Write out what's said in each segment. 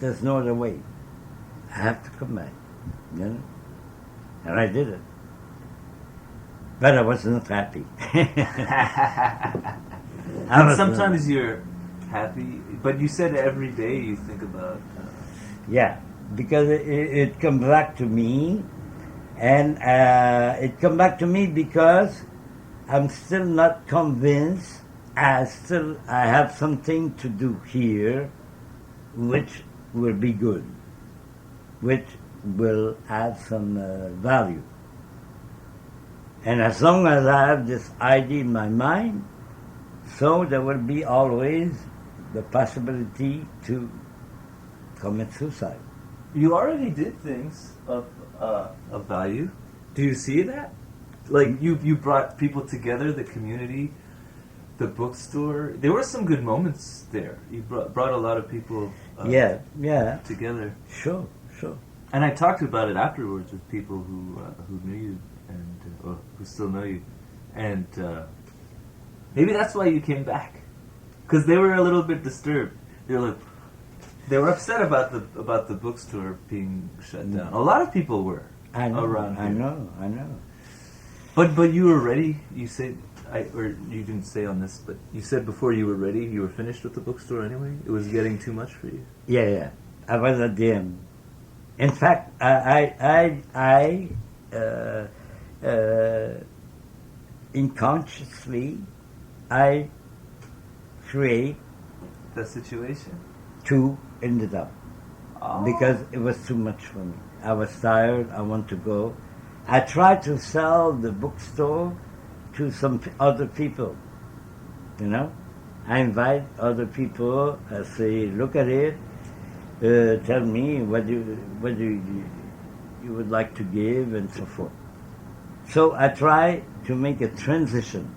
there's no other way. I have to come back, you know? And I did it. But I was not happy. And sometimes you're happy, but you said every day you think about... Yeah, because it comes back to me, and it comes back to me because I'm still not convinced. I have something to do here which will be good, which will add some value. And as long as I have this idea in my mind, so there will be always the possibility to commit suicide. You already did things of value. Do you see that? Like you brought people together, the community, the bookstore. There were some good moments there. You brought a lot of people together. Sure. And I talked about it afterwards with people who knew you and who still know you. And maybe that's why you came back. Because they were a little bit disturbed. They were upset about the bookstore being shut down. A lot of people were around here. I know. But you were ready. You said, or you didn't say on this, but you said before you were ready. You were finished with the bookstore anyway. It was getting too much for you. Yeah. I was at the end. In fact, I unconsciously, I create the situation. To end it up. Because it was too much for me. I was tired, I want to go. I tried to sell the bookstore to some other people, you know. I invite other people, I say, look at it, tell me what you would like to give and so forth. So I tried to make a transition,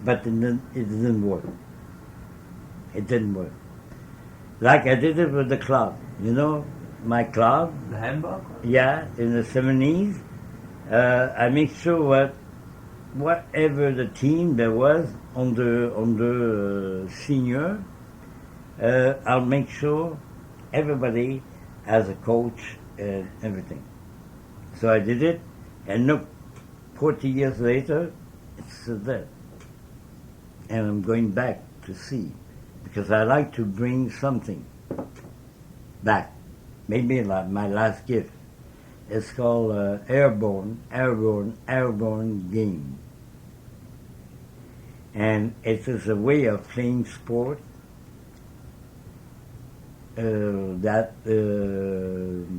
but it didn't work. It didn't work. Like I did it with the club. You know, my club. The handball club? Yeah, in the 70s. I make sure whatever the team there was on the senior, I'll make sure everybody has a coach and everything. So I did it, and look, 40 years later, it's still there. And I'm going back to see. Because I like to bring something back. Maybe like my last gift. It's called Airborne Game. And it is a way of playing sport that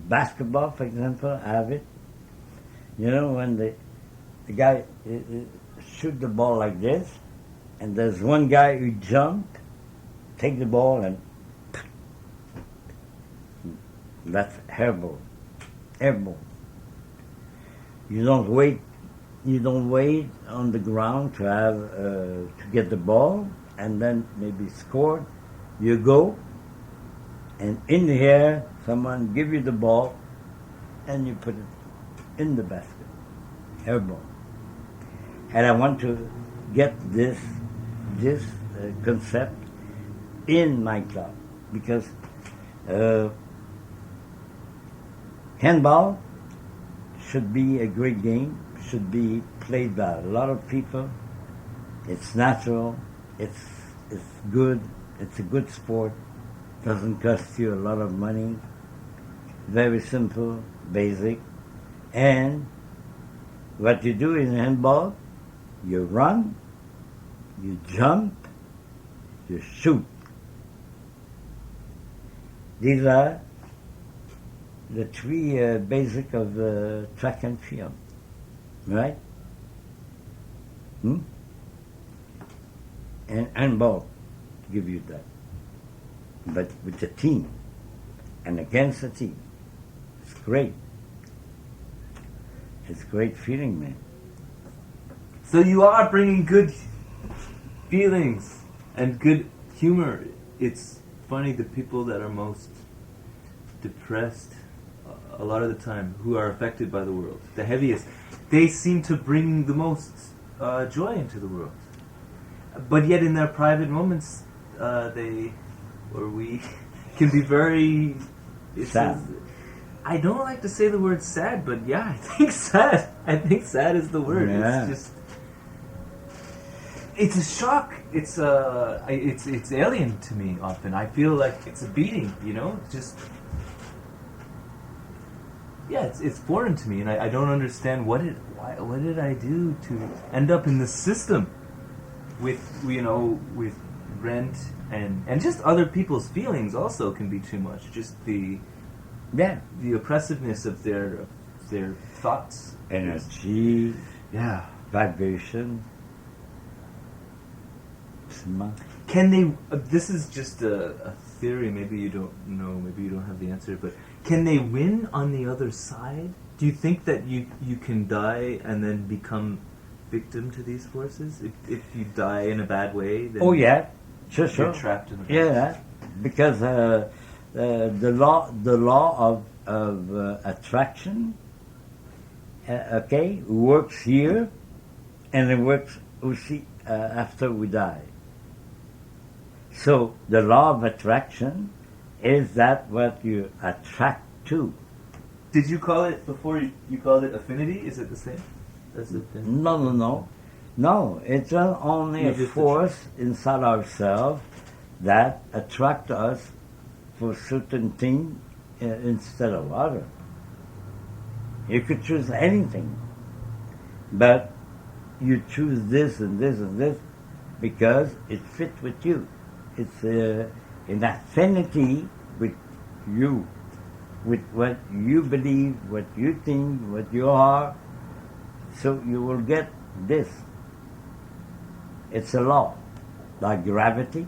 basketball, for example, have it. You know, when the guy shoot the ball like this, and there's one guy who jump, take the ball and that's airborne. You don't wait on the ground to have to get the ball and then maybe score. You go, and in the air someone give you the ball and you put it in the basket. Airborne. And I want to get this concept in my club, because handball should be a great game, should be played by a lot of people. It's natural, it's good, it's a good sport, doesn't cost you a lot of money, very simple, basic, and what you do in handball, you run, you jump, you shoot. These are the three basic of track and field, right? And handball give you that, but with a team and against a team, it's great. It's a great feeling, man. So you are bringing good feelings and good humor. It's funny, the people that are most depressed a lot of the time, who are affected by the world, the heaviest, they seem to bring the most joy into the world. But yet in their private moments, we can be very sad. I don't like to say the word sad, but yeah, I think sad. I think sad is the word. Yeah. It's a shock. It's alien to me often. I feel like it's a beating, it's foreign to me, and I don't understand what did I do to end up in this system with rent and just other people's feelings also can be too much. Just the oppressiveness of their thoughts, energy, yeah, vibration. Can they? This is just a theory. Maybe you don't know. Maybe you don't have the answer. But can they win on the other side? Do you think that you can die and then become victim to these forces? If you die in a bad way, then sure. You're trapped in the forces. Because the law of attraction, works here, and it works also after we die. So the law of attraction is that what you attract to. Did you call it before? You called it affinity. Is it the same? That's the thing. No. It's only a force inside ourselves that attract us for certain things instead of other. You could choose anything, but you choose this and this and this because it fits with you. It's an affinity with you, with what you believe, what you think, what you are. So you will get this. It's a law, like gravity,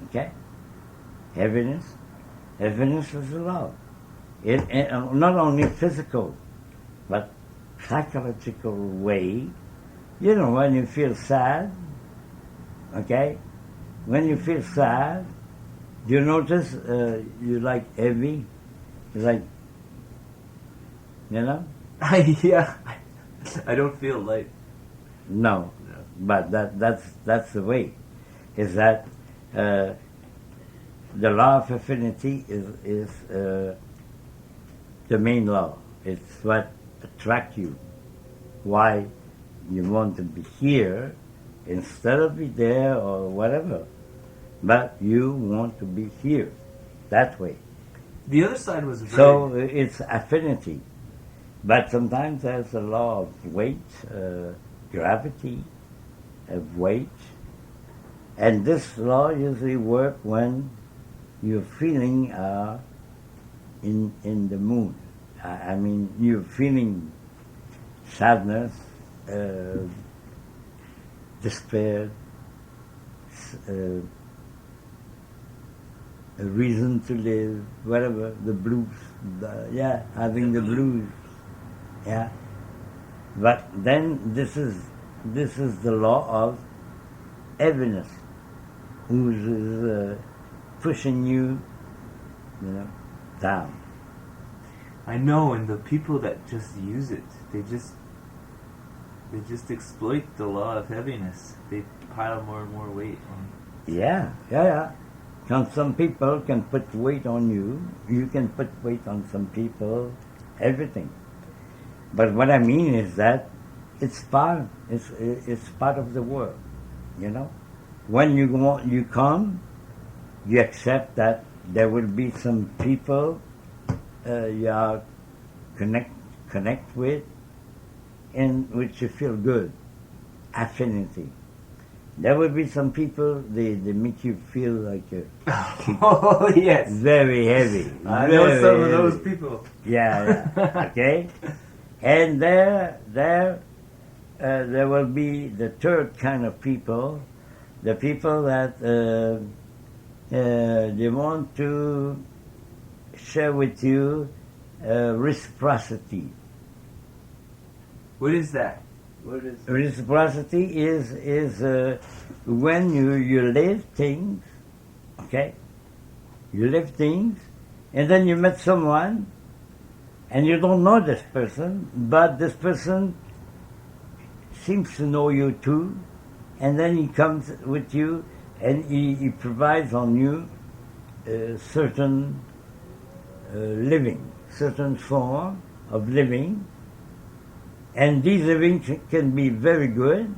okay? Heaviness is a law. It not only physical, but psychological way. When you feel sad, okay? When you feel sad, do you notice you like heavy? It's like, Yeah. I don't feel light. No, but that's the way. Is that the law of affinity is the main law. It's what attracts you. Why you want to be here instead of be there or whatever. But you want to be here, that way. The other side was so it's affinity. But sometimes there's a law of weight, gravity, of weight. And this law usually works when your feeling are in the mood. I mean, you're feeling sadness, despair, a reason to live, whatever, the blues, having the blues, But then this is the law of heaviness, who's pushing you, down. I know, and the people that just use it, they just exploit the law of heaviness. They pile more and more weight on. Yeah. Some people can put weight on you. You can put weight on some people. Everything. But what I mean is that it's part of the world. When you come, you accept that there will be some people you are connect with, in which you feel good, affinity. There will be some people they make you feel like oh yes, very heavy. I know some of those people. Yeah. Okay. And there will be the third kind of people, the people that they want to share with you reciprocity. What is that? Reciprocity is when you live things, okay? You live things, and then you met someone, and you don't know this person, but this person seems to know you too, and then he comes with you, and he provides on you certain living, certain form of living, and these living can be very good,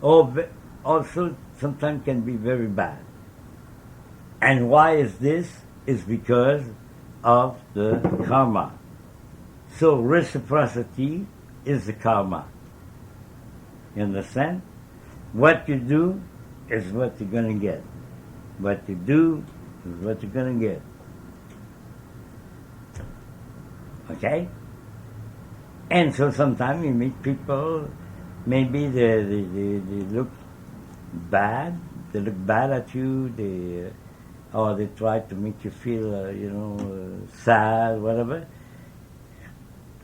or also sometimes can be very bad. And why is this? Is because of the karma. So reciprocity is the karma. You understand? What you do is what you're going to get. What you do is what you're going to get. Okay? And so sometimes you meet people, maybe they look bad, they look bad at you, or they try to make you feel, sad, whatever.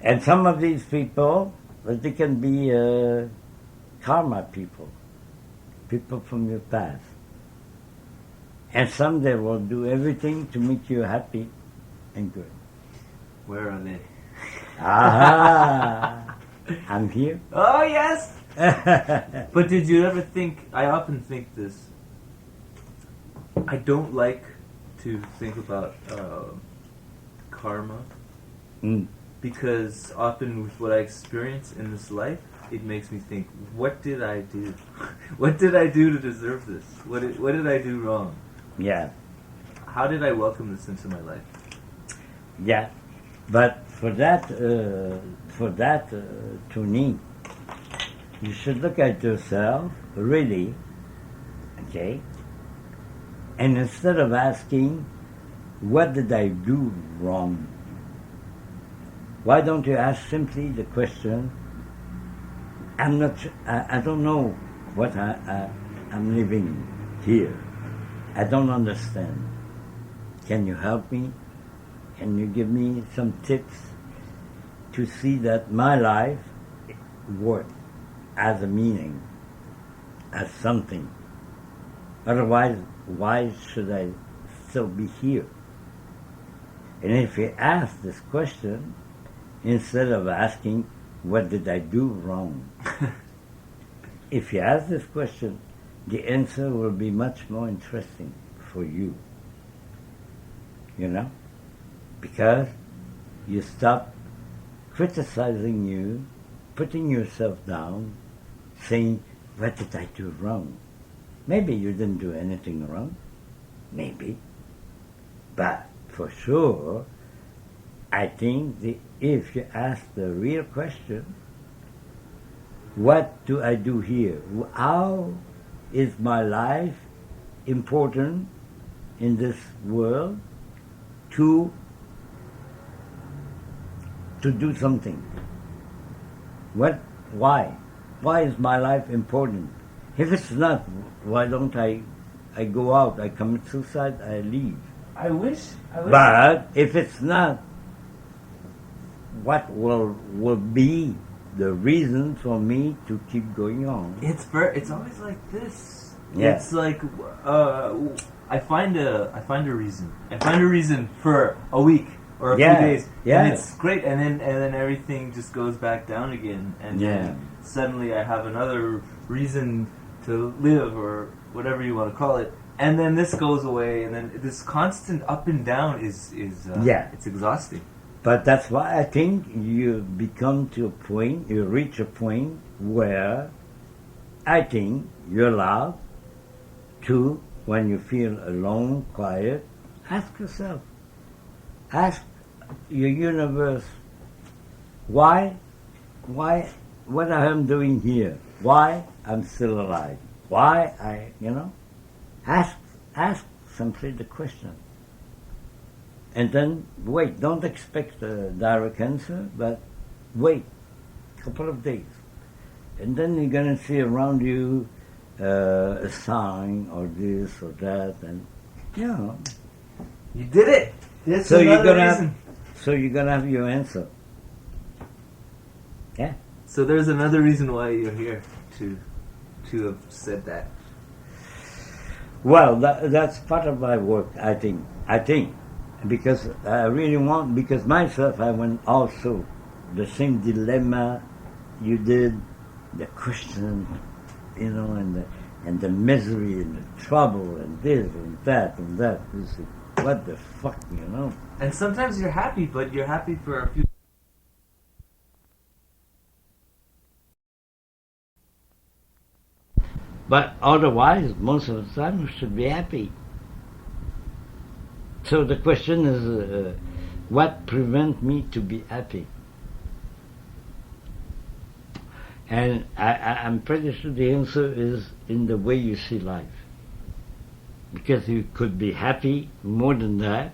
And some of these people, they can be karma people from your past. And some they will do everything to make you happy and good. Where are they? Aha! I'm here. Oh, yes! But did you ever think, I often think this, I don't like to think about karma, because often with what I experience in this life, it makes me think, what did I do? What did I do to deserve this? What did I do wrong? Yeah. How did I welcome this into my life? Yeah. But for that, Tony, you should look at yourself, really, okay? And instead of asking, what did I do wrong? Why don't you ask simply the question, I don't know what I'm living here. I don't understand. Can you help me? Can you give me some tips to see that my life works as a meaning, as something? Otherwise, why should I still be here? And if you ask this question, instead of asking, what did I do wrong? If you ask this question, the answer will be much more interesting for you. You know? Because you stop criticizing you, putting yourself down, saying, what did I do wrong? Maybe you didn't do anything wrong. Maybe. But for sure, I think if you ask the real question, what do I do here? How is my life important in this world to do something? Why? Why is my life important? If it's not, why don't I go out, I commit suicide, I leave? I wish. But if it's not, what will be the reason for me to keep going on? It's always like this. Yeah. It's like I find a reason. I find a reason for a week or a few days, and it's great. And then everything just goes back down again, and then suddenly I have another reason to live, or whatever you want to call it. And then this goes away, and then this constant up and down is it's exhausting. But that's why I think you reach a point where I think you're allowed to, when you feel alone, quiet, ask yourself, ask your universe, why, what I am doing here, why I'm still alive, why ask simply the question. And then wait, don't expect a direct answer, but wait a couple of days. And then you're going to see around you a sign or this or that, and you did it. That's so another reason. So you're going to have your answer. Yeah. So there's another reason why you're here, to have said that. Well, that's part of my work, I think. Because I really want, because myself, I went also the same dilemma you did, the question, and and the misery and the trouble and this and that and that. You say, what the fuck, you know? And sometimes you're happy, but you're happy for a few. But otherwise, most of the time, you should be happy. So the question is, what prevents me to be happy? And I'm pretty sure the answer is in the way you see life. Because you could be happy more than that,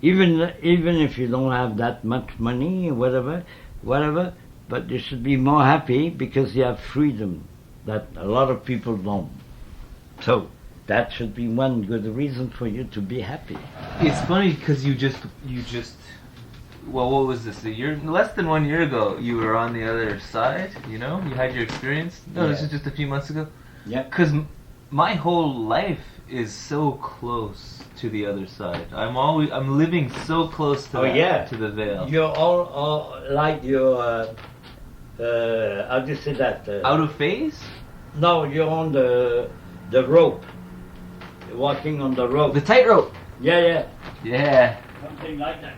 even if you don't have that much money or whatever, but you should be more happy because you have freedom that a lot of people don't. So that should be one good reason for you to be happy. It's funny because you just. Well, what was this? Less than 1 year ago, you were on the other side. You know, you had your experience. No, This was just a few months ago. Yeah. Because my whole life is so close to the other side. I'm living so close to to the veil. You're all like you're. How do you say that? Out of phase? No, you're on the rope. You're walking on the rope. The tightrope. Yeah. Yeah. Something like that.